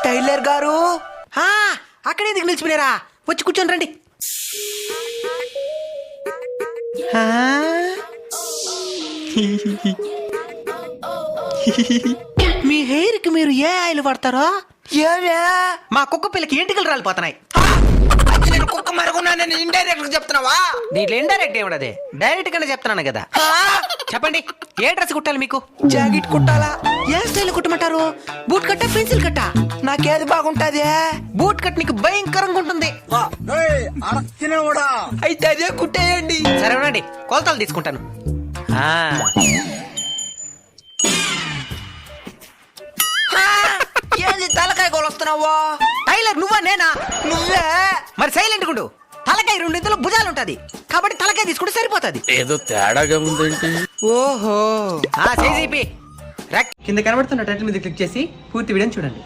Tailor గారు అక్కడే దిగు నిలిచిపోయారా, వచ్చి కూర్చొని రండి. మీ హెయిర్ కి మీరు ఏ ఆయిల్ వాడతారో? మా కుక్క పిల్లకి ఎంటికలు రాలిపోతున్నాయి. నేను కుక్క మరుగున్నానని ఇండైరెక్ట్ చెప్తున్నావా? దీంట్లో ఇండైరెక్ట్ ఏమన్నది, డైరెక్ట్ గానే చెప్తున్నాను కదా. చెప్పండి, ఏ డ్రెస్ కుట్టాలి మీకు? జాకెట్ కుట్టాలా? ఏ స్టైల్ కుట్టమంటారు? బూట్ కట్టా, పెన్సిల్ కట్టా? నాకేది బాగుంటది? బూట్ కట్ నీకు భయంకరంగా ఉంటుంది. అయితే అదే కుట్టేయండి. సరే ఉండండి, కొలతలు తీసుకుంటాను. ఏంది తలకాయ కొలుస్తున్నావా? టైలర్ నువ్వా నేనా? నువ్వే. మరి సైలెంట్ గుండు. తలకాయ రెండింతలో భుజాలు ఉంటది కాబట్టి తలకాయ తీసుకుంటే సరిపోతుంది. ఏదో తేడాగా ఉందేంటి? ఓహో కింద కనబడుతున్న టైటిల్ మీద క్లిక్ చేసి పూర్తి వీడియోని చూడండి.